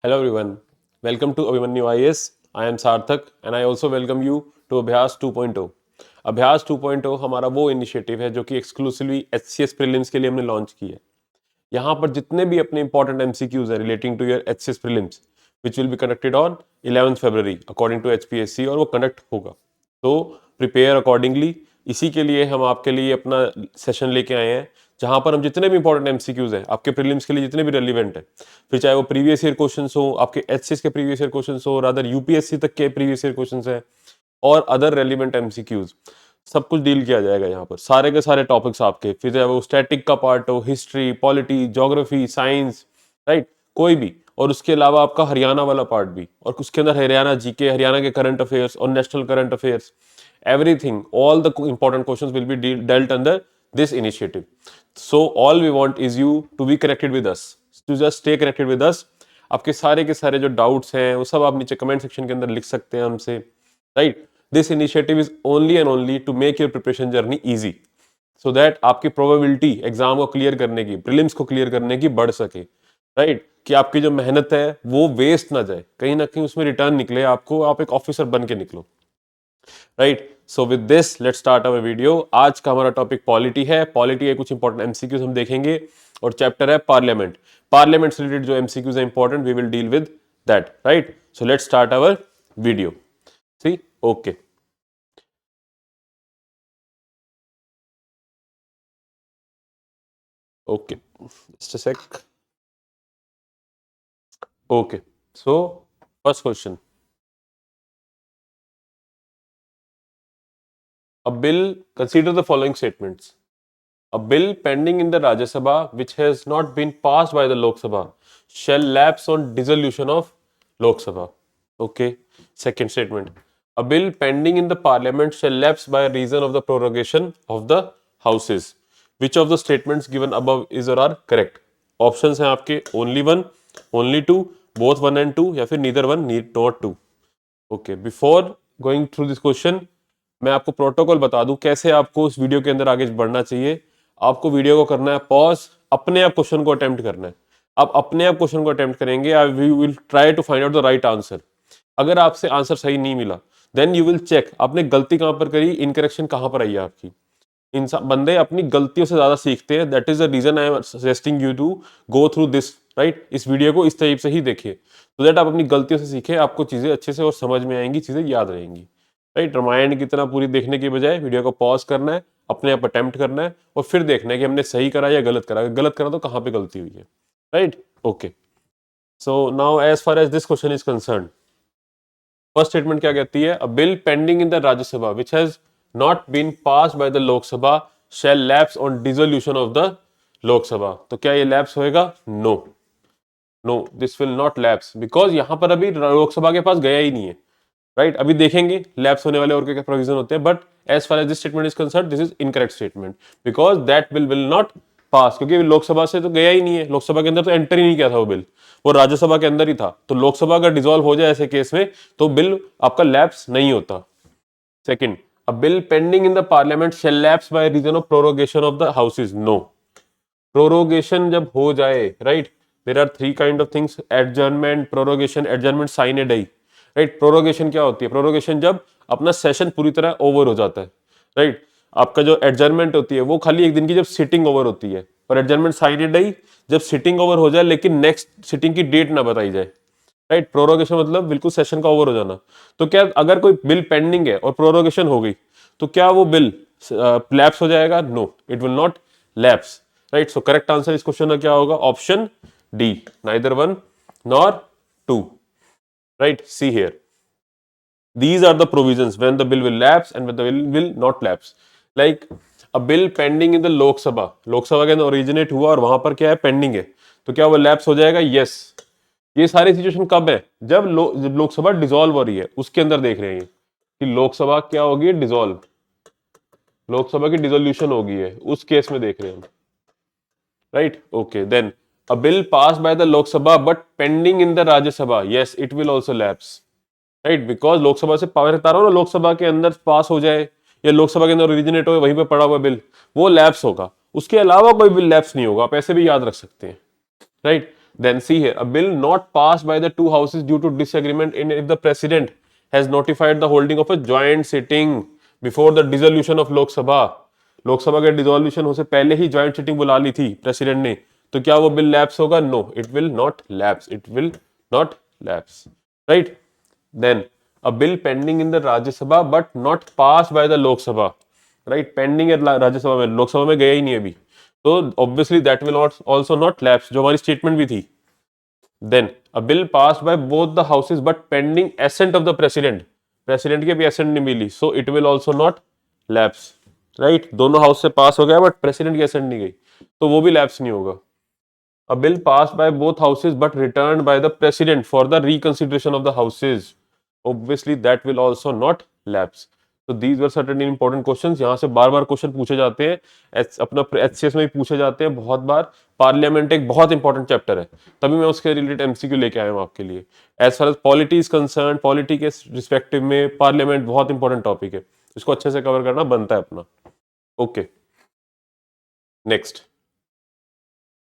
Hello everyone, welcome to Abhimanyu IAS. I am Sarthak and I also welcome you to Abhyas 2.0. अभ्यास 2.0 हमारा वो initiative है जो कि एक्सक्लूसिवली एचसीएस प्रीलिम्स के लिए हमने लॉन्च किया है। यहाँ पर जितने भी अपने इंपॉर्टेंट एमसीक्यूज है relating to your HCS prelims which will be conducted on 11 February according to HPSC और वो कंडक्ट होगा, तो प्रिपेयर अकॉर्डिंगली। इसी के लिए हम आपके लिए अपना सेशन लेके आए हैं जहां पर हम जितने भी इंपॉर्टेंट एमसीक्यूज हैं आपके प्रीलिम्स के लिए जितने भी रेलिवेंट है, फिर चाहे वो प्रीवियस ईयर क्वेश्चंस हो, आपके एचसीएस के प्रीवियस ईयर क्वेश्चंस हो, रादर यूपीएससी तक के प्रीवियस ईयर क्वेश्चंस है और अदर रेलिवेंट एमसीक्यूज, सब कुछ डील किया जाएगा यहाँ पर। सारे के सारे टॉपिक्स आपके, फिर चाहे वो स्टैटिक का पार्ट हो, history, polity, geography, science, right, कोई भी। और उसके अलावा आपका हरियाणा वाला पार्ट भी, और उसके अंदर हरियाणा जीके, हरियाणा के करंट अफेयर्स और national current affairs, everything, all the important questions will be dealt under this initiative. So all we want is you to be connected with us, to just stay connected with us. आपके सारे के सारे जो doubts हैं वो सब आप नीचे कमेंट सेक्शन के अंदर लिख सकते हैं हमसे, right. This initiative is only and only to make your preparation journey easy, so that आपकी प्रोबेबिलिटी एग्जाम को क्लियर करने की, प्रीलिम्स को क्लियर करने की बढ़ सके, राइट। कि आपकी जो मेहनत है वो वेस्ट ना जाए, कहीं ना कहीं उसमें रिटर्न निकले आपको, आप एक ऑफिसर बन के निकलो, right. So with this let's start our video. आज का हमारा टॉपिक पॉलिटी है। पॉलिटी के कुछ इंपॉर्टेंट एमसीक्यूज हम देखेंगे और चैप्टर है पार्लियामेंट। पार्लियामेंट से रिलेटेड जो एमसीक्यूज है important, we will deal with that, right. So let's start our video. See, okay, okay, just a sec. Okay, so first question, a bill, consider the following statements. A bill pending in the Rajya Sabha which has not been passed by the Lok Sabha shall lapse on dissolution of Lok Sabha. Okay. Second statement. A bill pending in the Parliament shall lapse by reason of the prorogation of the houses. Which of the statements given above is or are correct? Options हैं आपके only one, only two, both one and two, या फिर neither one, not two. Okay. Before going through this question, मैं आपको protocol बता दूं कैसे आपको इस वीडियो के अंदर आगे बढ़ना चाहिए। आपको वीडियो को करना है पॉज, अपने आप क्वेश्चन को अटेम्प्ट करना है। आप अपने आप क्वेश्चन को अटेम्प्ट करेंगे, I will try to find out the right answer. अगर आपसे आंसर सही नहीं मिला देन यू विल चेक आपने गलती कहां पर करी, इनकरेक्शन कहां पर आई है आपकी। इंसान, बंदे अपनी गलतियों से ज्यादा सीखते हैं। That is the reason I am suggesting you to go through this, right. इस वीडियो को इस टाइप से ही देखिए, तो दैट आप अपनी गलतियों से सीखें, आपको चीजें अच्छे से और समझ में आएंगी, चीजें याद रहेंगी, राइट। रामायण की तरह पूरी देखने की बजाय वीडियो को पॉज करना है, अपने आप अटेम्प्ट करना है और फिर देखना है कि हमने सही करा या गलत करा। गलत करा तो कहाँ पे गलती हुई है, right. Okay, so now as far as this question is concern, first statement क्या कहती है? A bill pending in the Rajya Sabha which has not been passed by the Lok Sabha shall lapse on dissolution of the Lok Sabha. तो क्या ये lapse होएगा? No, no, this will not lapse, because यहां पर अभी लोकसभा के पास गया ही नहीं है, राइट। अभी देखेंगे लैप्स होने वाले और क्या प्रोविजन होते हैं, but as far as this statement is concern this is incorrect statement, because that bill will not pass, क्योंकि लोकसभा से तो गया ही नहीं है, लोकसभा के अंदर तो एंटर ही नहीं किया था वो बिल, वो राज्यसभा के अंदर ही था। तो लोकसभा अगर डिसॉल्व हो जाए ऐसे केस में तो बिल आपका लैप्स नहीं होता। Second, a bill pending in the Parliament shall lapse by reason of prorogation of the houses. No, prorogation जब हो जाए, right, there are three kind of things, adjournment, prorogation, adjournment, sine die, right. Prorogation क्या होती है? Prorogation जब अपना session पूरी तरह ओवर हो जाता है, राइट। आपका जो एडजर्नमेंट होती है वो खाली एक दिन की जब सिटिंग ओवर होती है, और एडजर्नमेंट साइन ए डाई जब सिटिंग ओवर हो जाए लेकिन नेक्स्ट सिटिंग की डेट ना बताई जाए, राइट। प्रोरोगेशन मतलब बिल्कुल सेशन का ओवर हो जाना। तो क्या अगर कोई बिल पेंडिंग है और प्रोरोगेशन हो गई तो क्या वो बिल लैप्स हो जाएगा? No, it will not lapse, right. So correct answer इस क्वेश्चन का क्या होगा? Option D, neither one nor two, right? See here, these are the provisions when the bill will lapse and when the bill will not lapse. Like a bill pending in the Lok Sabha, Lok Sabha के अंदर originate हुआ और वहां पर क्या है? Pending है, तो क्या वो लैप्स हो जाएगा? यस। ये सारी सिचुएशन कब है? जब लोकसभा डिसॉल्व हो रही है, उसके अंदर देख रहे हैं कि लोकसभा क्या होगी? डिसॉल्व, लोकसभा की डिसोल्यूशन हो गई है, उस केस में देख रहे हैं हम, right. Okay, then a bill passed by the Lok Sabha but pending in the Rajya Sabha, yes, it will also lapse, right, because Lok Sabha से पावर बता रहा हूं ना, लोकसभा के अंदर पास हो जाए या लोकसभा के अंदर ओरिजिनेट हो, वहीं पे पड़ा हुआ बिल, वो लैप्स होगा। उसके अलावा कोई बिल लैप्स नहीं होगा, आप ऐसे भी याद रख सकते हैं, right. Then see here, a bill not passed by the two houses due to disagreement in if the president has notified the holding of a joint sitting before the dissolution of Lok Sabha. Lok Sabha के dissolution हो से पहले ही joint sitting बुला ली थी president ने, तो क्या वो बिल लैप्स होगा? No, it will not lapse, it will not lapse, right. Then a bill pending in the Rajya Sabha but not passed by the Lok Sabha, right? Pending है राज्य सभा में, लोकसभा में गया ही नहीं अभी, तो obviously that will also not lapse, जो हमारी स्टेटमेंट भी थी. Then a bill passed by both the houses but pending assent of the president, president की भी assent नहीं मिली, so it will also not lapse, right? दोनों हाउस से पास हो गया बट प्रेसिडेंट की assent नहीं गई, तो वो भी लैप्स नहीं होगा. A bill passed by both houses but returned by the president for the reconsideration of the houses, obviously that will also not lapse. So these were certain important questions. यहाँ से बार बार question पूछे जाते हैं, अपना HCS में भी पूछे जाते हैं बहुत बार. पार्लियामेंट एक बहुत इंपॉर्टेंट चैप्टर है, तभी मैं उसके रिलेटेड एमसीक्यू लेके आया हूँ आपके लिए. As far as polity is concern, polity के रिस्पेक्टिव में पार्लियामेंट बहुत इंपॉर्टेंट टॉपिक है, इसको अच्छे से कवर करना बनता है अपना. Okay, next.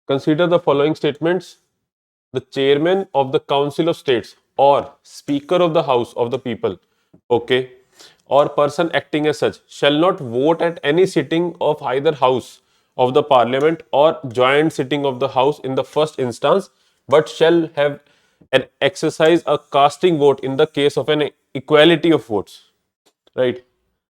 Consider the following statements. The chairman of the Council of States or Speaker of the House of the People, okay, or person acting as such shall not vote at any sitting of either House of the Parliament or joint sitting of the House in the first instance, but shall have an exercise a casting vote in the case of an equality of votes, right?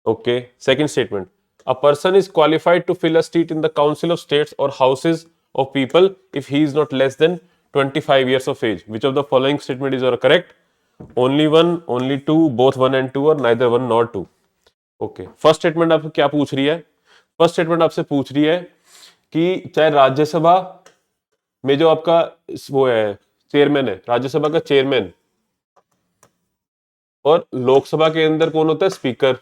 Okay. Second statement. A person is qualified to fill a seat in the Council of States or Houses of People if he is not less than 25 years of age. Which of the following statement is correct? Only one, only two, both one and two, or neither one nor two. Okay. First statement आपको क्या पूछ रही है? First statement आपसे पूछ रही है कि चाहे राज्यसभा में जो आपका वो है चेयरमैन है, राज्यसभा का चेयरमैन, और लोकसभा के अंदर कौन होता है? स्पीकर.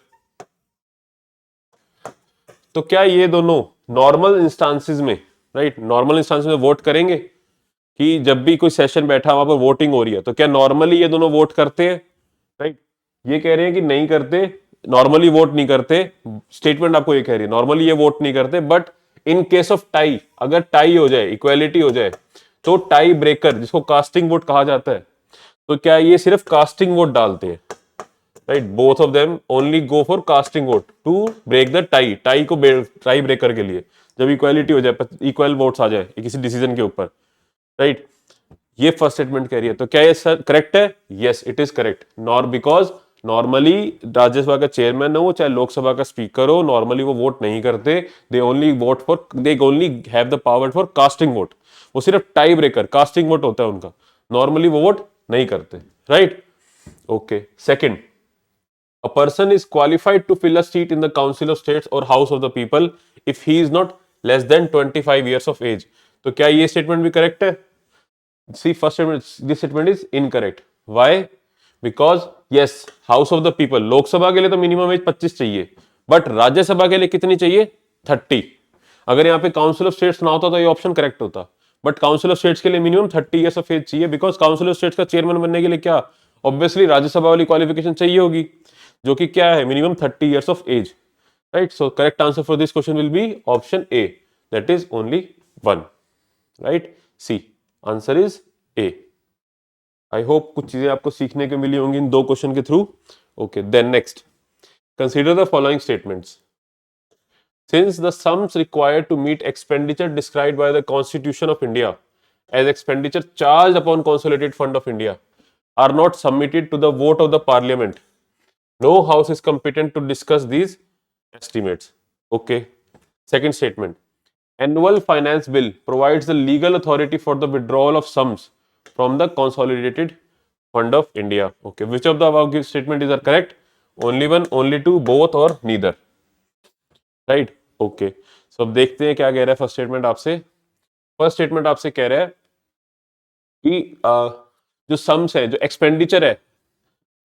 तो क्या ये दोनों नॉर्मल इंस्टांसेस में, राइट, नॉर्मल इंस्टांस में वोट करेंगे? कि जब भी कोई सेशन बैठा वहां पर वोटिंग हो रही है, तो क्या नॉर्मली ये दोनों वोट करते हैं? राइट. ये कह रहे हैं कि नहीं करते, नॉर्मली वोट नहीं करते. स्टेटमेंट आपको ये कह रही है नॉर्मली ये वोट नहीं करते, but in case of tie, अगर टाई हो जाए, इक्वालिटी हो जाए, तो टाई ब्रेकर जिसको कास्टिंग वोट कहा जाता है, तो क्या ये सिर्फ कास्टिंग वोट डालते हैं? Right, both of them only go for casting vote to break the tie, tie को टाई ब्रेकर के लिए, जब इक्वालिटी हो जाए, इक्वल वोट्स आ जाए किसी डिसीजन के ऊपर, राइट. ये फर्स्ट स्टेटमेंट कह रही है, तो क्या ये सर करेक्ट है? Yes, it is correct. Nor because normally Rajya Sabha का चेयरमैन हो चाहे लोकसभा का स्पीकर हो, नॉर्मली वो वोट नहीं करते. They only vote for, they only have the power for casting vote. वो सिर्फ टाई ब्रेकर, कास्टिंग वोट होता है उनका, नॉर्मली वो वोट नहीं करते, right. Okay. Second, a person is qualified to fill a seat in the Council of States or House of the People if he is not less than 25 years of age. तो क्या ये statement भी correct है? See, first statement, this statement is incorrect. Why? Because yes, House of the People, Lok Sabha के लिए तो minimum age 25 चाहिए, but Rajya Sabha के लिए कितनी चाहिए? 30. अगर यहाँ पे काउंसिल ऑफ स्टेट्स ना होता तो ये ऑप्शन करेक्ट होता, बट काउंसिल ऑफ स्टेट्स के लिए मिनिमम 30 ईयर्स ऑफ एज चाहिए, बिकॉज काउंसिल ऑफ स्टेट्स का चेयरमैन बनने के लिए क्या ऑब्वियसली राज्यसभा वाली क्वालिफिकेशन चाहिए होगी, जो कि क्या है? Minimum 30 years of age, right. So correct answer for this question will be option A, that is only 1, right. See, answer is A. I hope कुछ चीजें आपको सीखने को मिली होंगी इन दो क्वेश्चन के through. Okay, then next, consider the following statements. Since the sums required to meet expenditure described by the Constitution of India as expenditure charged upon Consolidated Fund of India are not submitted to the vote of the Parliament, no house is competent to discuss these estimates. Okay. Second statement. Annual Finance Bill provides the legal authority for the withdrawal of sums from the Consolidated Fund of India. Okay. Which of the above statement is correct? Only one, only two, both, or neither. Right. Okay. So अब देखते हैं क्या कह रहा है first statement आपसे. First statement आपसे कह रहा है कि जो सम्स है, जो एक्सपेंडिचर है,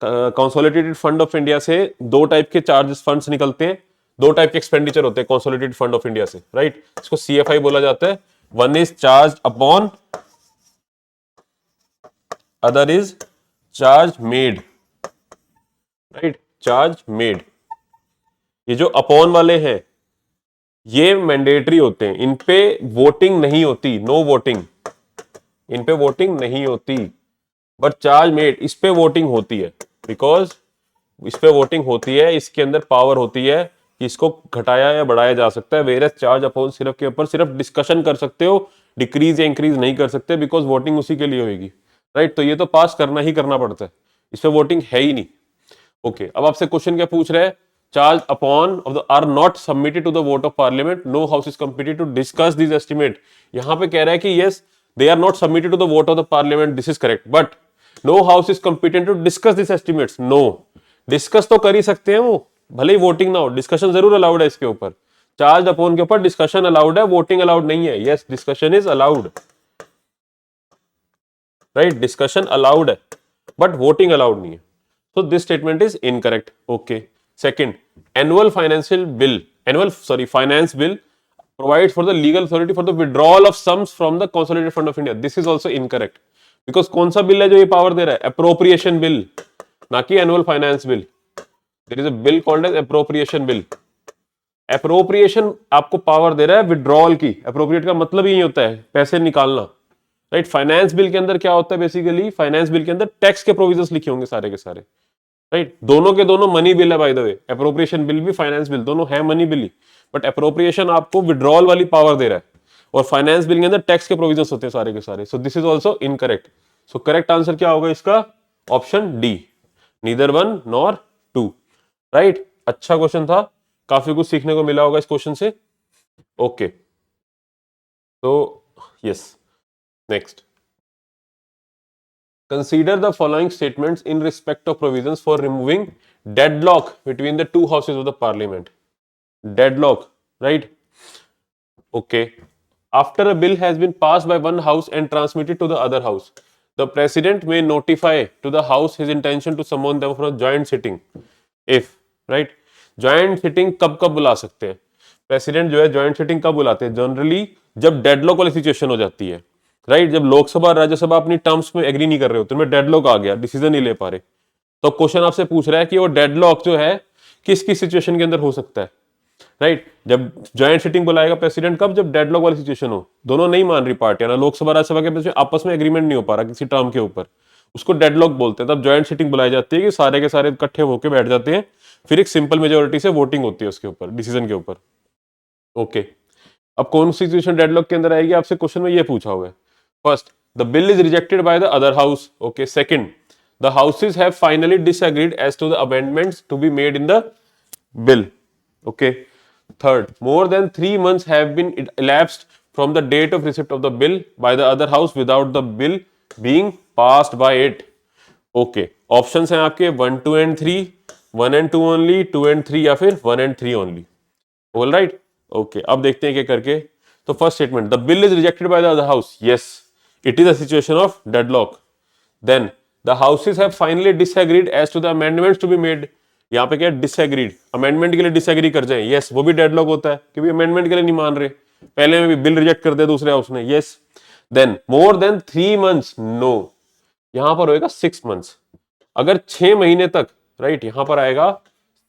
कंसोलिडेटेड फंड ऑफ इंडिया से दो टाइप के चार्जेस फंड्स निकलते हैं, दो टाइप के एक्सपेंडिचर होते हैं कंसोलिडेटेड फंड ऑफ इंडिया से, राइट. इसको सीएफआई बोला जाता है. One is charge upon, other is charge made, right. Charge made. ये जो अपॉन वाले हैं ये मैंडेटरी होते हैं, इन पे वोटिंग नहीं होती, नो वोटिंग, इन पे वोटिंग नहीं होती, बट चार्ज मेड इस पे वोटिंग होती है, बिकॉज इस पे वोटिंग होती है, इसके अंदर पावर होती है कि इसको घटाया या बढ़ाया जा सकता है। वेरस चार्ज अपॉन सिर्फ के ऊपर सिर्फ डिस्कशन कर सकते हो, डिक्रीज या इंक्रीज नहीं कर सकते, बिकॉज वोटिंग उसी के लिए होगी, राइट। तो ये तो पास करना ही करना पड़ता है, इस पे वोटिंग है ही नहीं। ओके, अब आपसे क्वेश्चन क्या पूछ रहा है, charge upon of the are not submitted to the vote of Parliament, no house is competed to discuss this estimate. यहां पे कह रहा है कि yes they are not submitted to the vote of the Parliament, this is correct, but no house is competent to discuss this estimates. No, discuss तो कर ही सकते हैं वो, भले ही वोटिंग ना हो, डिस्कशन जरूर अलाउड है इसके ऊपर। चार्ज अपॉन के ऊपर डिस्कशन अलाउड है, वोटिंग अलाउड नहीं है। Yes, discussion is allowed, right, discussion allowed है बट वोटिंग अलाउड नहीं है। So this statement is incorrect. Okay. Second, finance bill provides for the legal authority for the withdrawal of sums from the consolidated fund of India. This is also incorrect because कौन सा bill है जो ये power दे रहा है? Appropriation bill, ना कि annual finance bill. There is a bill called as appropriation bill. Appropriation आपको पावर दे रहा है withdrawal की. Appropriate का मतलब यही होता है पैसे निकालना, राइट। फाइनेंस बिल के अंदर क्या होता है बेसिकली, फाइनेंस बिल के अंदर टैक्स के प्रोविजंस लिखे होंगे सारे के सारे, राइट। दोनों के दोनों मनी बिल है by the way, appropriation bill भी फाइनेंस बिल दोनों है money bill he, but appropriation आपको विड्रॉल वाली पावर दे रहा है और फाइनेंस बिल के अंदर टैक्स के प्रोविजंस होते हैं सारे के सारे। सो this is also incorrect. So correct answer क्या होगा इसका? Option D, neither 1 nor 2, right. अच्छा क्वेश्चन था, काफी कुछ सीखने को मिला होगा इस क्वेश्चन से। ओके, तो yes, next, consider the following statements in respect of provisions for removing deadlock between the two houses of the parliament. Deadlock, right? Okay, after a bill has been passed by one house and transmitted to the other house, the president may notify to the house his intention to summon them for a joint sitting if, right? joint sitting कब कब बुला सकते हैं president जो है? joint sitting कब बुलाते हैं? जनरली जब डेडलॉक वाली सिचुएशन हो जाती है, राइट। जब लोकसभा और राज्यसभा अपनी टर्म्स में एग्री नहीं कर रहे होते, उनमें डेडलॉक आ गया, डिसीजन नहीं ले पा रहे, तो क्वेश्चन आपसे पूछ रहा है कि वो डेडलॉक जो है किस किस सिचुएशन के अंदर हो सकता है, राइट। जब जॉइंट सिटिंग बुलाएगा प्रेसिडेंट कब? जब डेडलॉक वाली सिचुएशन हो, दोनों नहीं मान रही पार्टियां, ना लोकसभा राज्यसभा के बीच में आपस में एग्रीमेंट नहीं हो पा रहा किसी टर्म के ऊपर, उसको डेडलॉक बोलते हैं। तब जॉइंट सिटिंग बुलाई जाती है कि सारे के सारे इकट्ठे होकर बैठ जाते हैं, फिर एक सिंपल मेजोरिटी से वोटिंग होती है उसके ऊपर, डिसीजन के ऊपर। ओके, अब कौन सी सिचुएशन डेडलॉक के अंदर आएगी आपसे क्वेश्चन में ये पूछा हुआ है। First, the bill is rejected by the other house. Okay, second, the houses have finally disagreed as to the amendments to be made in the bill. Okay, third, more than 3 months have been elapsed from the date of receipt of the bill by the other house without the bill being passed by it. Okay, options हैं आपके 1, 2 and 3, 1 and 2 only, 2 and 3 या फिर 1 and 3 only. All right. Okay, अब देखते हैं क्या करके। तो first statement, the bill is rejected by the other house. Yes, it is a situation of deadlock. Then the houses have finally disagreed as to the amendments to be made. यहाँ पे क्या disagreed, amendment के लिए disagree कर जाए, yes, वो भी deadlock होता है क्योंकि अमेंडमेंट के लिए नहीं मान रहे, पहले में भी बिल रिजेक्ट कर दिया दूसरे हाउस ने, yes. Then more than 3 months, no, यहां पर होएगा 6 months। अगर 6 महीने तक, राइट, यहां पर आएगा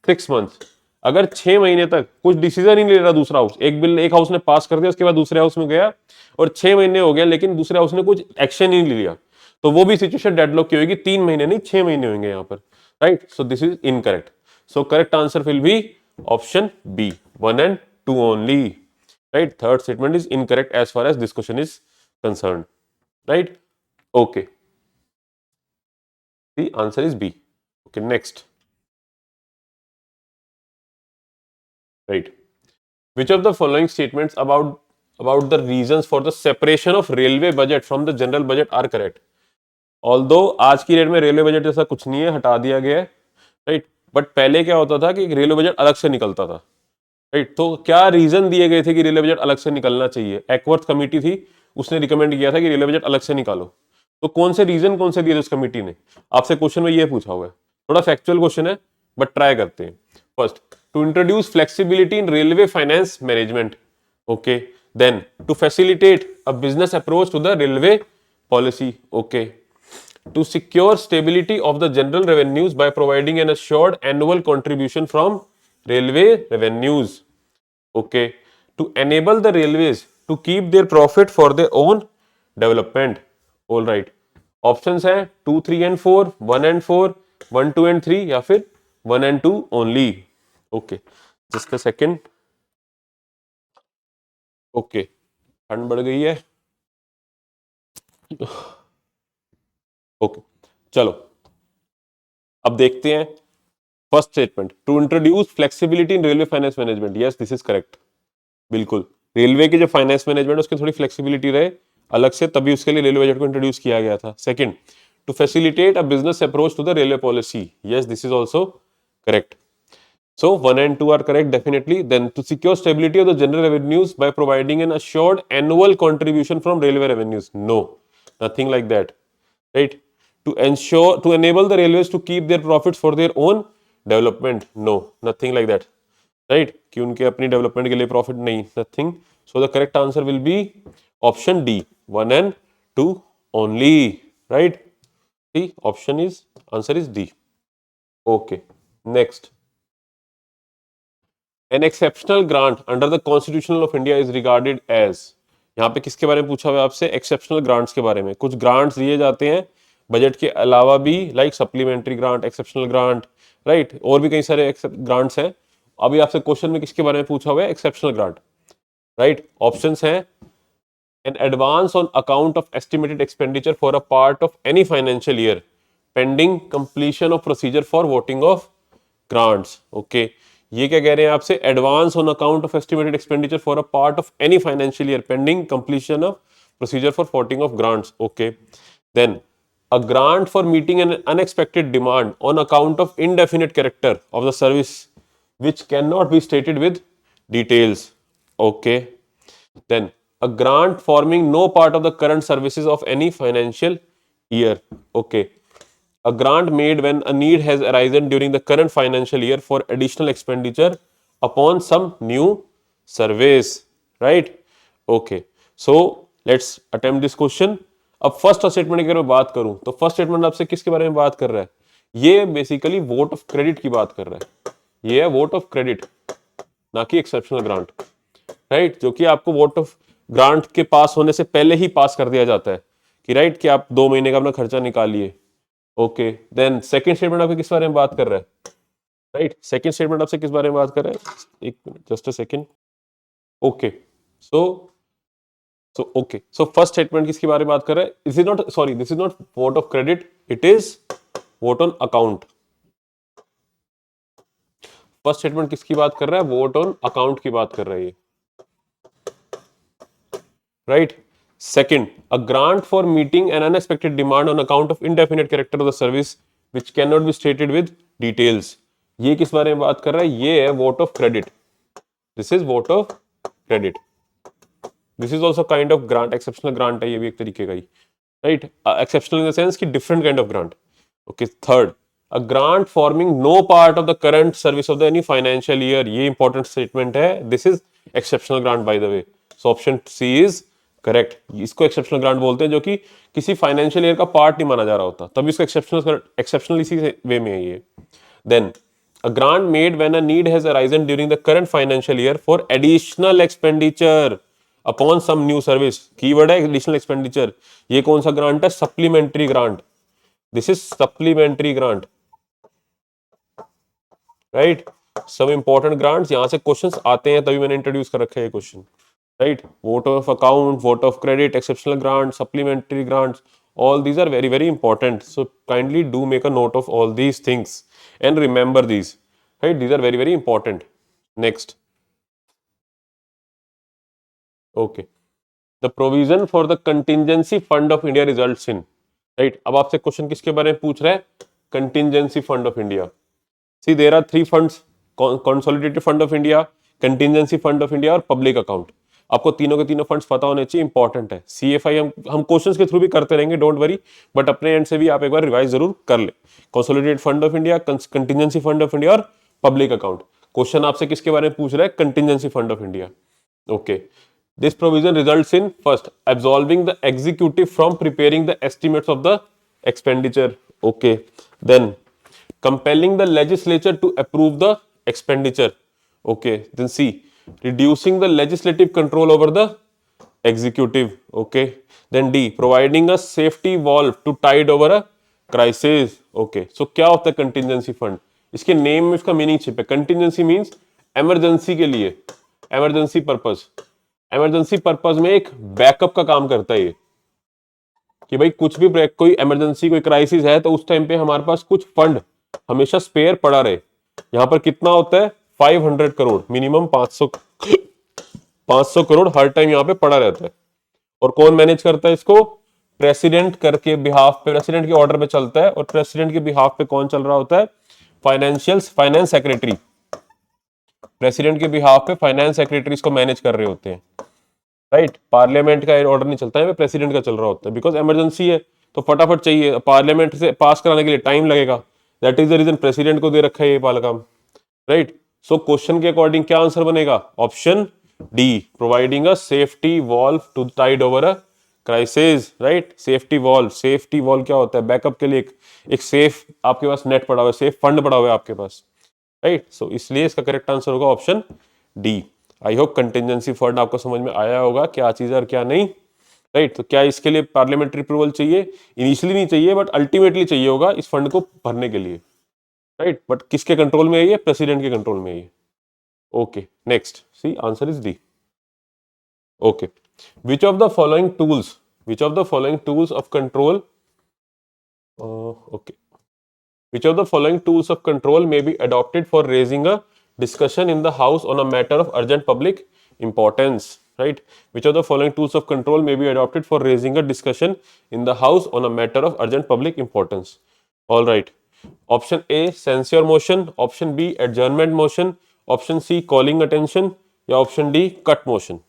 6 months। अगर 6 महीने तक कुछ डिसीजन ही नहीं ले रहा दूसरा हाउस, एक बिल एक हाउस ने पास कर दिया, उसके बाद दूसरे हाउस में गया और 6 महीने हो गए लेकिन दूसरे हाउस ने कुछ एक्शन ही नहीं लिया, तो वो भी सिचुएशन डेडलॉक की होगी। 3 महीने नहीं 6 महीने होंगे यहाँ पर, right. So this is incorrect. So correct answer will be option B, 1 and 2 only, right. Third statement is incorrect as far as this question is concern, right. Okay, the answer is B. Okay, next, right, which of the following statements about the reasons for the separation of railway budget from the general budget are correct? Although आज की date में railway budget जैसा कुछ नहीं है, हटा दिया गया है, राइट, बट पहले क्या होता था कि रेलवे बजट अलग से निकलता था, राइट। तो क्या रीजन दिए गए थे कि रेलवे बजट अलग से निकलना चाहिए? एक्वर्थ कमेटी थी, उसने रिकमेंड किया था कि रेलवे बजट अलग से निकालो। तो कौन से रीजन कौन से दिए थे उस कमेटी ने? आपसे क्वेश्चन में ये पूछा हुआ है, थोड़ा फैक्चुअल क्वेश्चन है बट ट्राई करते हैं। First, to introduce flexibility in railway finance management. Okay, then to facilitate a business approach to the railway policy. Okay, to secure stability of the general revenues by providing an assured annual contribution from railway revenues. Okay, to enable the railways to keep their profit for their own development. All right, options हैं 2, 3 and 4, 1 and 4, 1, 2 and 3 या फिर 1 and 2 only. Okay, just a second. Okay, ठंड बढ़ गई है। Okay, चलो अब देखते हैं first statement, to introduce flexibility in railway finance management. Yes, this is correct, बिल्कुल। रेलवे की जो फाइनेंस मैनेजमेंट उसकी थोड़ी फ्लेक्सिबिलिटी रहे अलग से, तभी उसके लिए रेलवे बजट को इंट्रोड्यूस किया गया था। Second, to facilitate a business approach to the railway policy. Yes, this is also correct. So 1 and 2 are correct definitely. Then to secure stability of the general revenues by providing an assured annual contribution from railway revenues. No, nothing like that. Right? To enable the railways to keep their profits for their own development. No, nothing like that. Right? कि उनके अपनी development के लिए profit नहीं, nothing. So the correct answer will be option D, 1 and 2 only. Right? See, option is answer is D. Okay. Next. An exceptional grant under the Constitution of India is regarded as, यहाँ पे किसके बारे में पूछा हुआ है आपसे? Exceptional grants के बारे में। कुछ ग्रांट्स दिए जाते हैं बजट के अलावा भी, like supplementary grant, exceptional grant, right, और भी कई सारे ग्रांट्स हैं। अभी आपसे क्वेश्चन में किसके बारे में पूछा हुआ है? Exceptional grant, right. ऑप्शंस हैं an advance on account of estimated expenditure for a part of any financial year pending completion of procedure for voting of grants. Okay, ये क्या कह रहे हैं आपसे? Advance on account of estimated expenditure for a part of any financial year pending completion of procedure for voting of grants. Okay, then a grant for meeting an unexpected demand on account of indefinite character of the service which cannot be stated with details. Okay, then a grant forming no part of the current services of any financial year. Okay, a grant made when a need has arisen during the current financial year for additional expenditure upon some new service, right? Okay, so let's attempt this question. अब first statement की अगर मैं बात करूं तो first statement आपसे किसके बारे में बात कर रहा है? ये बेसिकली वोट ऑफ क्रेडिट की बात कर रहा है। ये है वोट ऑफ क्रेडिट, ना कि एक्सेप्शनल ग्रांट, राइट, जो कि आपको वोट ऑफ ग्रांट के पास होने से पहले ही पास कर दिया जाता है कि राइट कि आप 2 महीने का अपना खर्चा निकालिए। ओके, देन सेकंड स्टेटमेंट आपके किस बारे में बात कर रहा है? राइट, सेकंड स्टेटमेंट आपसे किस बारे में बात कर रहा है? एक minute, just a second. Okay, so first statement किसके बारे में बात कर रहा है? This is not vote of credit, it is vote on account. First statement किसकी बात कर रहा है? वोट ऑन अकाउंट की बात कर रहा है, right? Second, a grant for meeting an unexpected demand on account of indefinite character of the service which cannot be stated with details. ये किस बारे में बात कर रहा है? ये है vote of credit. This is vote of credit. This is also kind of grant, exceptional grant है ये भी एक तरीके का ही, right? Exceptional in the sense कि different kind of grant. Okay, third, a grant forming no part of the current service of the any financial year. ये important statement है. This is exceptional grant by the way. So option C is correct. इसको exceptional grant बोलते हैं जो कि किसी financial year का part नहीं माना जा रहा होता, तभी इसको एक्सेप्शनल इसी वे में है ये। Then a grant made when a need has arisen during the current financial year for additional expenditure upon some new service. Keyword है एडिशनल एक्सपेंडिचर। ये कौन सा ग्रांट है? Supplementary grant. This is supplementary grant, right. सब important grants यहां से questions आते हैं, तभी मैंने इंट्रोड्यूस कर रखा है ये question, right? Vote of account, vote of credit, exceptional grant, supplementary grants, all these are very very important, so kindly do make a note of all these things and remember these, right? These are very very important. Next, okay, the provision for the contingency fund of India results in, right? अब आपसे question किसके बारे में पूछ रहा है? Contingency fund of India. See there are 3 funds, consolidated fund of India, contingency fund of India और public account. आपको तीनों के तीनों फंड्स पता होने चाहिए, इंपॉर्टेंट है। सीएफआई हम क्वेश्चंस के थ्रू भी करते रहेंगे, डोंट वरी, बट अपने एंड से भी आप एक बार रिवाइज जरूर कर ले। Consolidated fund of India, contingency fund of India और पब्लिक अकाउंट। क्वेश्चन आपसे किसके बारे में पूछ रहा है? Contingency fund of India. Okay, this provision results in first absolving the executive from preparing the estimates of the expenditure. Okay, then compelling the legislature to approve the expenditure. Okay, then C, reducing the legislative control over the executive. Okay, then the providing a safety valve to tide over a crisis. Okay, so क्या होता है contingency fund? इसके name में इसका meaning छिप है। Contingency means emergency के लिए, इमरजेंसी पर्पस। इमरजेंसी पर्पस में एक बैकअप का काम करता है ये, कि भाई कुछ भी कोई इमरजेंसी कोई क्राइसिस है तो उस टाइम पे हमारे पास कुछ फंड हमेशा स्पेयर पड़ा रहे। यहां पर कितना होता है? 500 करोड़ मिनिमम, 500 करोड़ हर टाइम यहाँ पे पड़ा रहता है। और कौन मैनेज करता है इसको? प्रेसिडेंट करके बिहाफ पे, प्रेसिडेंट के ऑर्डर पे चलता है। और प्रेसिडेंट के बिहाफ पे कौन चल रहा होता है? Finance secretary. प्रेसिडेंट के बिहाफ पे फाइनेंस सेक्रेटरी इसको मैनेज कर रहे होते हैं, राइट। पार्लियामेंट का ऑर्डर नहीं चलता है, प्रेसिडेंट का चल रहा होता है, बिकॉज इमरजेंसी है तो फटाफट चाहिए, पार्लियामेंट से पास कराने के लिए टाइम लगेगा। That is the reason president को दे रखा है ये वाला काम, राइट। सो क्वेश्चन के अकॉर्डिंग क्या आंसर बनेगा? Option D, providing a safety valve to tide over a crisis, right. Safety valve क्या होता है? बैकअप के लिए एक सेफ आपके पास नेट पड़ा हुआ है, सेफ फंड पड़ा हुआ है आपके पास, राइट। सो इसलिए इसका करेक्ट आंसर होगा option D. I hope contingency fund आपको समझ में आया होगा क्या चीज है और क्या नहीं, राइट। तो क्या इसके लिए पार्लियामेंट्री अप्रूवल चाहिए? इनिशियली नहीं चाहिए, बट अल्टीमेटली चाहिए होगा इस फंड को भरने के लिए, राइट। बट किसके कंट्रोल में है ये? प्रेसिडेंट के कंट्रोल में है ये। Okay, next, see answer is D. Okay, which of the following tools of control, okay, which of the following tools of control may be adopted for raising a discussion in the house on a matter of urgent public importance, right? Which of the following tools of control may be adopted for raising a discussion in the house on a matter of urgent public importance? All right, option A censure motion, option B adjournment motion, option C calling attention, या option D cut motion,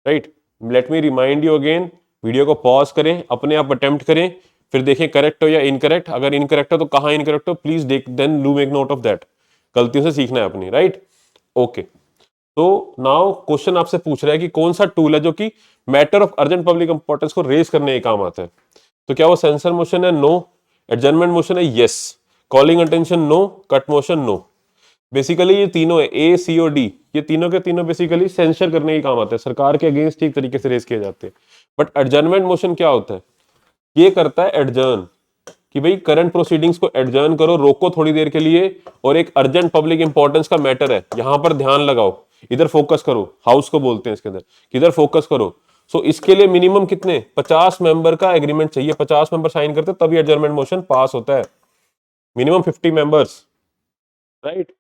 right? Let me remind you again, video को pause करें, अपने आप attempt करें, फिर देखें correct हो या इनकरेक्ट। अगर इनकरेक्ट हो तो कहाँ इनकरेक्ट हो, please then do make note of that. गलतियों से सीखना है अपनी, राइट। ओके, तो नाउ क्वेश्चन आपसे पूछ रहा है कि कौन सा टूल है जो कि matter of urgent public importance को रेज करने के काम आता है। तो क्या वो सेंसर मोशन है? नो। एडजर्नमेंट मोशन है? Yes. Calling attention? No. Cut motion? No. Basically ये तीनों है, ए सी और डी, ये तीनों के तीनों बेसिकली सेंसर करने के काम आते हैं, सरकार के अगेंस्ट ठीक तरीके से रेज किए जाते हैं। बट एडजर्नमेंट मोशन क्या होता है? ये करता है एडजर्न, कि भाई करंट प्रोसीडिंग्स को एडजर्न करो, रोको थोड़ी देर के लिए, और एक अर्जेंट पब्लिक इंपॉर्टेंस का मैटर है, यहां पर ध्यान लगाओ, इधर फोकस करो, हाउस को बोलते हैं इसके अंदर, किधर फोकस करो। सो इसके लिए मिनिमम कितने? 50 मेंबर का एग्रीमेंट चाहिए, 50 मेंबर साइन करते तभी एडजर्नमेंट मोशन पास होता है, minimum 50 members, right.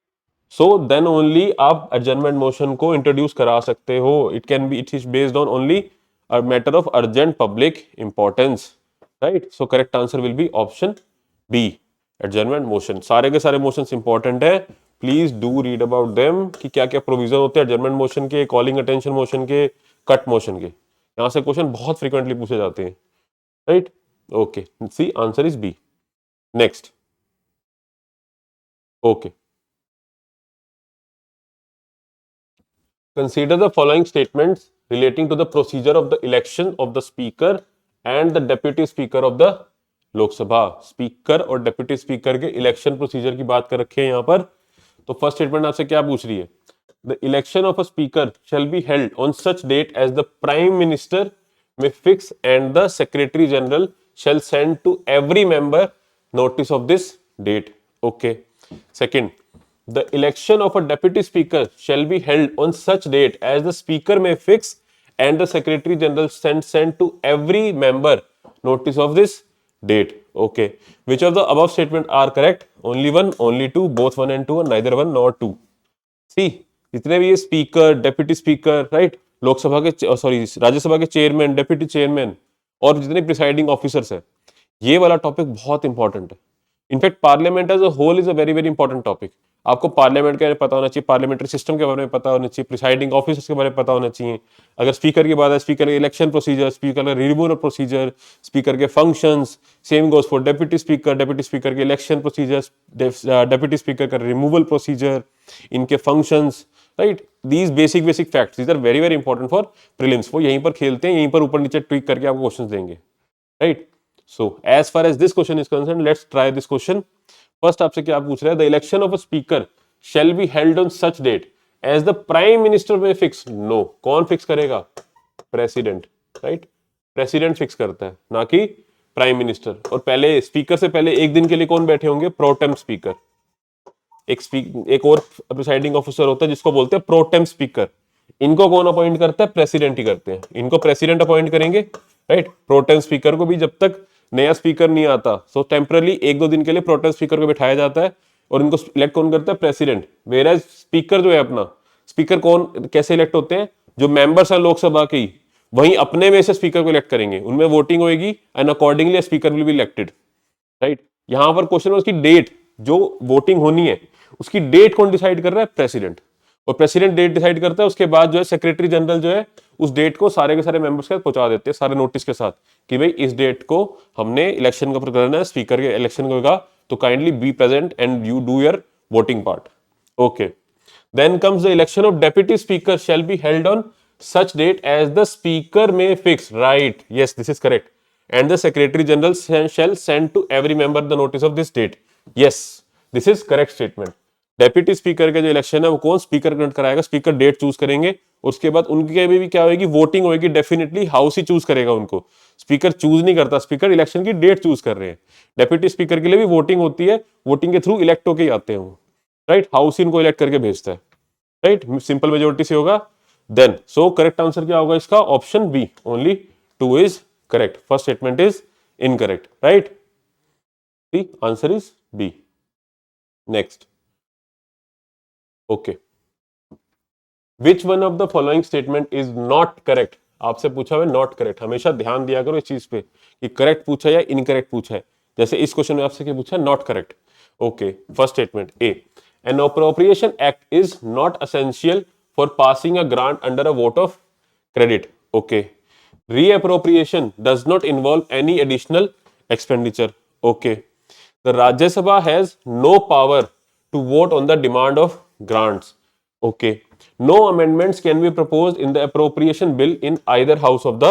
So then only आप एडजर्नमेंट मोशन को इंट्रोड्यूस करा सकते हो। It is based on only a matter of urgent public importance, right. So correct answer will be option B, adjournment motion. सारे के सारे मोशंस इंपॉर्टेंट है, please do read about them कि क्या क्या प्रोविजन होते हैं एडजर्नमेंट मोशन के, कॉलिंग अटेंशन मोशन के, कट मोशन के। यहां से क्वेश्चन बहुत फ्रीक्वेंटली पूछे जाते हैं, right. Okay, see answer is B. Next, okay, consider the following statements relating to the procedure of the election of the speaker and the deputy speaker of the लोक सभा। Speaker और deputy speaker के election procedure की बात कर रखी है यहां पर। तो फर्स्ट स्टेटमेंट आपसे क्या पूछ रही है? The election of a speaker shall be held on such date as the prime minister may fix and the secretary general shall send to every member notice of this date. Okay, second, the election of a deputy speaker shall be held on such date as the speaker may fix and the secretary general send to every member notice of this date. Okay, which of the above statement are correct? Only one, only two, both one and two, or neither one nor two. See, जितने भी ये speaker, deputy speaker, right, Lok Sabha के sorry Rajya Sabha के chairman, deputy chairman और जितने presiding officers हैं, ये वाला टॉपिक बहुत इंपॉर्टेंट है। In fact Parliament as a whole is a very very important topic. आपको पार्लियामेंट के बारे में पता होना चाहिए, पार्लियामेंट्री सिस्टम के बारे में पता होना चाहिए, प्रिसाइडिंग ऑफिसर्स के बारे में पता होना चाहिए। अगर स्पीकर की बात है, स्पीकर के इलेक्शन प्रोसीजर, स्पीकर का रिमूवल प्रोसीजर, स्पीकर के functions, same goes for deputy speaker के इलेक्शन प्रोसीजर्स, डेप्यूटी स्पीकर का रिमूवल प्रोसीजर, इनके functions, right. These basic facts, these are very very important for prelims. वो यहीं पर खेलते हैं, यहीं पर ऊपर नीचे ट्वीक करके आपको क्वेश्चन देंगे, right. So as far as this question is concerned, let's try this question. First आपसे क्या पूछ रहा है? The election of a speaker shall be held on such date as the prime minister may fix. No, कौन fix करेगा? President, right? President fix करता है, ना कि प्राइम मिनिस्टर। और पहले स्पीकर से पहले एक दिन के लिए कौन बैठे होंगे? Pro tem speaker. एक और प्रिसाइडिंग ऑफिसर होता है जिसको बोलते हैं प्रोटेम स्पीकर। इनको कौन अपॉइंट करता है? प्रेसिडेंट ही करते हैं। इनको प्रेसिडेंट अपॉइंट करेंगे, राइट। प्रोटेम स्पीकर को भी जब तक नया स्पीकर नहीं आता, सो टेम्परली एक दो दिन के लिए प्रोटेम स्पीकर को बिठाया जाता है और इनको इलेक्ट कौन करता है? प्रेसिडेंट। वेयर स्पीकर जो है अपना, स्पीकर कौन कैसे इलेक्ट होते हैं? जो मेंबर्स हैं लोकसभा के, वही अपने में से स्पीकर को इलेक्ट करेंगे, उनमें वोटिंग होगी and accordingly speaker will be elected, right. यहां पर क्वेश्चन है उसकी डेट, जो वोटिंग होनी है उसकी डेट कौन डिसाइड कर रहा है? प्रेसिडेंट। और प्रेसिडेंट डेट डिसाइड करता है, उसके बाद जो है सेक्रेटरी जनरल जो है उस डेट को सारे के सारे मेंबर्स के साथ पहुंचा देते हैं, सारे नोटिस के साथ, कि भाई इस डेट को हमने इलेक्शन का करना है, स्पीकर के इलेक्शन होगा, तो kindly be present and you do your voting part. Okay, then comes the election of deputy speaker shall be held on such date as the speaker may fix, right? Yes, this is correct. And the secretary general shall send to every member the notice of this date. Yes, this is correct statement. Deputy speaker का जो election है वो कौन? Speaker conduct कराएगा। Speaker date choose करेंगे, उसके बाद उनके भी क्या होगी? वोटिंग होगी। डेफिनेटली हाउस ही चूज करेगा उनको, स्पीकर चूज नहीं करता। स्पीकर इलेक्शन की डेट चूज कर रहे हैं। डेप्यूटी स्पीकर के लिए भी वोटिंग होती है, वोटिंग के थ्रू इलेक्ट होके आते हैं वो, राइट। हाउस ही इनको इलेक्ट करके भेजता है, राइट। सिंपल मेजोरिटी से होगा। देन सो करेक्ट आंसर क्या होगा इसका? Option B, only 2 is correct. First statement is incorrect, right. The answer is B. Next, okay, which one of the following statement is not correct? आपसे पूछा हुआ not correct, हमेशा ध्यान दिया करो इस चीज पे कि करेक्ट पूछा या इनकरेक्ट पूछा है। जैसे इस क्वेश्चन में आपसे क्या पूछा? Not correct. Okay, first statement A, an appropriation act is not essential for passing a grant under a vote of credit. Okay, reappropriation does not involve any additional expenditure. Okay, the Rajya Sabha has no power to vote on the demand of grants. Okay, no amendments can be proposed in the appropriation bill in either house of the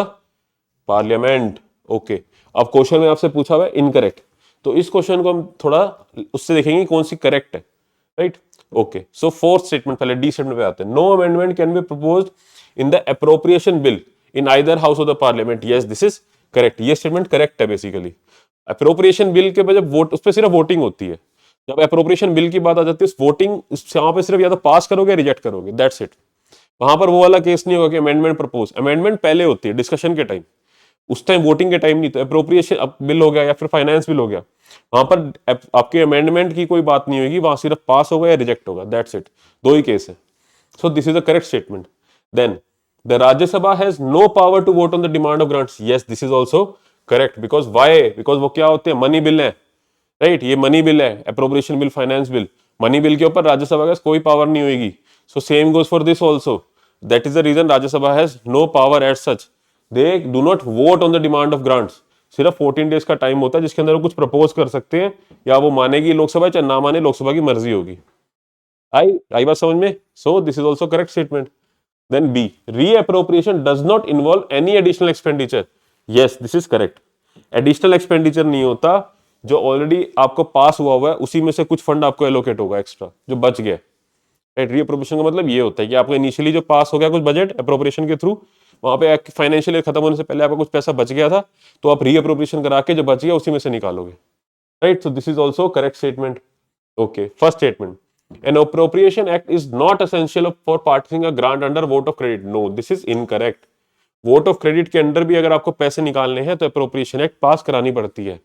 parliament. Okay, अब question में आपसे पूछा हुआ है incorrect, तो इस question को हम थोड़ा उससे देखेंगे कौन सी करेक्ट है, right. Okay, so fourth statement, पहले डी स्टेटमेंट पे आते हैं। No amendment can be proposed in the appropriation bill in either house of the Parliament. Yes, this is correct. ये स्टेटमेंट करेक्ट है। बेसिकली अप्रोप्रिएशन बिल के जब vote, उस पर सिर्फ वोटिंग होती है। जब अप्रोप्रिएशन बिल की बात आ जाती है, वोटिंग वहां पे सिर्फ या तो पास करोगे, रिजेक्ट करोगे, दैट्स इट। वहां पर वो वाला केस नहीं होगा कि अमेंडमेंट प्रपोज। अमेंडमेंट पहले होती है डिस्कशन के टाइम, उस टाइम वोटिंग के टाइम नहीं। तो अप्रोप्रिएशन बिल हो गया या फिर फाइनेंस बिल हो गया, वहां पर आपके अमेंडमेंट की कोई बात नहीं होगी, वहां सिर्फ पास होगा या रिजेक्ट होगा, दैट्स इट। दो ही केस है। So this is the correct statement. Then the Rajya Sabha has no power to vote on the demand of grants. Yes, this is also correct. Because why? Because वो क्या होते हैं? मनी बिल है, right. ये money bill है, appropriation bill, finance bill. Money bill के ऊपर राज्यसभा का कोई पावर नहीं होगी। So same goes for this also. That is the reason Rajya Sabha has no power as such. They do not vote on the demand of grants. सिर्फ 14 days का time होता है जिसके अंदर वो कुछ प्रपोज कर सकते हैं, या वो मानेगी लोकसभा चाहे ना माने, लोकसभा की मर्जी होगी। आई बात समझ में? So this is also correct statement. Then B, reappropriation does not involve any additional expenditure. Yes, this is correct. Additional expenditure नहीं होता, जो ऑलरेडी आपको पास हुआ है उसी में से कुछ फंड आपको एलोकेट होगा एक्स्ट्रा, जो बच गया। राइट, रीअप्रोप्रिएशन का मतलब ये होता है कि आपको इनिशियली जो पास हो गया कुछ बजट अप्रोप्रिएशन के थ्रू, वहां पे फाइनेंशियल खत्म होने से पहले आपका कुछ पैसा बच गया था, तो आप रीअप्रोप्रिएशन करा के जो बच गया उसी में से निकालोगे, right. So this is also correct statement. Okay, first statement, an appropriation act is not essential for passing a grant under vote of credit. No, this is incorrect. Vote of credit के under भी अगर आपको पैसे निकालने हैं तो appropriation act पास करानी पड़ती है,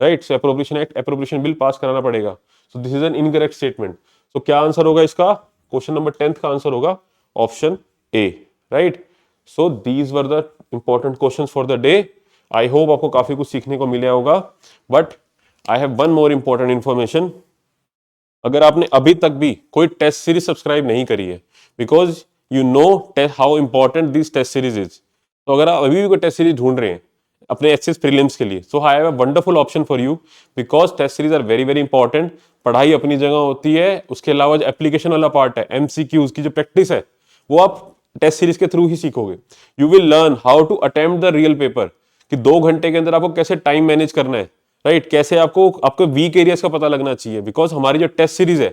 right. So appropriation act, appropriation bill pass कराना पड़ेगा। So this is an incorrect statement. So क्या आंसर होगा इसका? क्वेश्चन नंबर 10th का आंसर होगा option A, right. So these were the important questions for the day. I hope आपको काफी कुछ सीखने को मिला होगा, but I have one more important information. अगर आपने अभी तक भी कोई टेस्ट सीरीज सब्सक्राइब नहीं करी है, because you know how important this test series is, तो अगर आप अभी भी कोई टेस्ट सीरीज ढूंढ रहे हैं अपने एचएस प्रीलिम्स के लिए, so I have a wonderful option for you, because test series are very very important. पढ़ाई अपनी जगह होती है, उसके अलावा जो एप्लीकेशन वाला पार्ट है, एमसीक्यूज की जो प्रैक्टिस है, वो आप टेस्ट सीरीज के थ्रू ही सीखोगे। You will learn how to attempt the real paper, कि 2 घंटे के अंदर आपको कैसे टाइम मैनेज करना है, राइट। कैसे आपको आपके वीक एरियाज का पता लगना चाहिए, बिकॉज हमारी जो टेस्ट सीरीज है,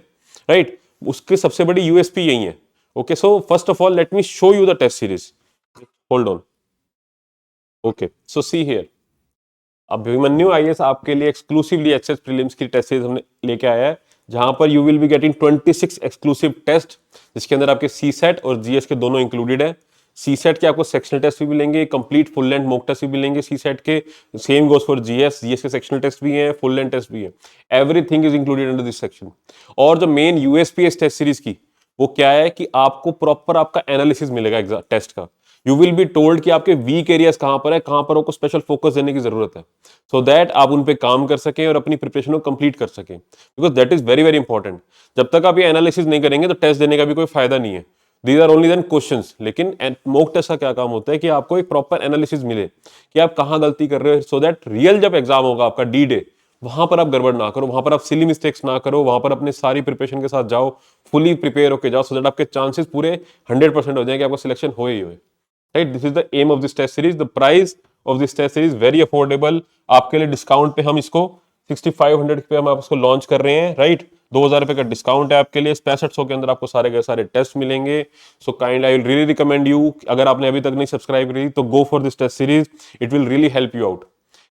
राइट, उसकी सबसे बड़ी यूएसपी यही है। Okay, so first of all let me show you the test series. Hold on. Okay, so see here, Abhimanyu IAS आपके लिए एक्सक्लूसिवली एचएस प्रीलिम्स की टेस्ट सीरीज हमने लेके आया है, जहां पर you will be getting 26 exclusive test, जिसके अंदर आपके सी सेट और जीएस के दोनों इंक्लूडेड है। सी सेट के आपको सेक्शनल टेस्ट भी मिलेंगे, complete full length mock test भी मिलेंगे सी सेट के, same goes for GS, GS के सेक्शनल टेस्ट भी हैं, फुल लेंथ टेस्ट भी है, everything is included under this section. और जो मेन यूएसपी इस टेस्ट सीरीज की वो क्या है कि आपको प्रॉपर आपका एनालिसिस मिलेगा एग्जाम टेस्ट का। यू विल बी टोल्ड कि आपके वीक एरियाज कहां पर है, कहां पर आपको स्पेशल फोकस देने की जरूरत है, सो दैट आप उन पे काम कर सकें और अपनी प्रिपरेशन को कंप्लीट कर सकें, because that is very very important. जब तक आप ये एनालिसिस नहीं करेंगे तो टेस्ट देने का भी कोई फायदा नहीं है। These are only then questions, लेकिन मॉक टेस्ट का क्या काम होता है कि आपको एक प्रॉपर एनालिसिस मिले कि आप कहां गलती कर रहे हो, सो दैट रियल जब एग्जाम होगा आपका डी डे, वहां पर आप गड़बड़ ना करो, वहां पर आप सिली मिस्टेक्स ना करो, वहां पर अपने सारी प्रिपरेशन के साथ जाओ, फुली प्रिपेयर होकर जाओ, सो दैट आपके चांसेस पूरे 100% हो जाए कि आपका सिलेक्शन हो ही हो। Right, this is the aim of this test series. The price of this test series very affordable, आपके लिए डिस्काउंट पे हम इसको 6500 पे हम इसको लॉन्च कर रहे हैं। राइट, 2000 रुपए का डिस्काउंट है आपके लिए, 6500 के अंदर आपको सारे के सारे टेस्ट मिलेंगे। So kind I will really recommend you, अगर आपने अभी तक नहीं सब्सक्राइब करी तो go for this test series, it will really help you out.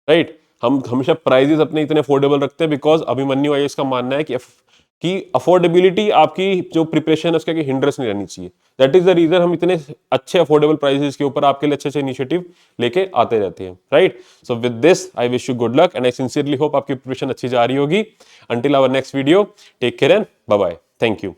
Right, हम हमेशा प्राइजेस अपने इतने अफोर्डेबल रखते हैं बिकॉज अभिमन्यु आईएएस का मानना है कि अफोर्डेबिलिटी आपकी जो प्रिपरेशन है उसके हिंड्रेंस नहीं रहनी चाहिए। दैट इज द रीजन हम इतने अच्छे अफोर्डेबल प्राइसेस के ऊपर आपके लिए अच्छे अच्छे इनिशिएटिव लेके आते रहते हैं। Right, so with this I wish you good luck and I sincerely hope आपकी प्रिपरेशन अच्छी जा रही होगी। Until our next video, take care and bye bye, thank you.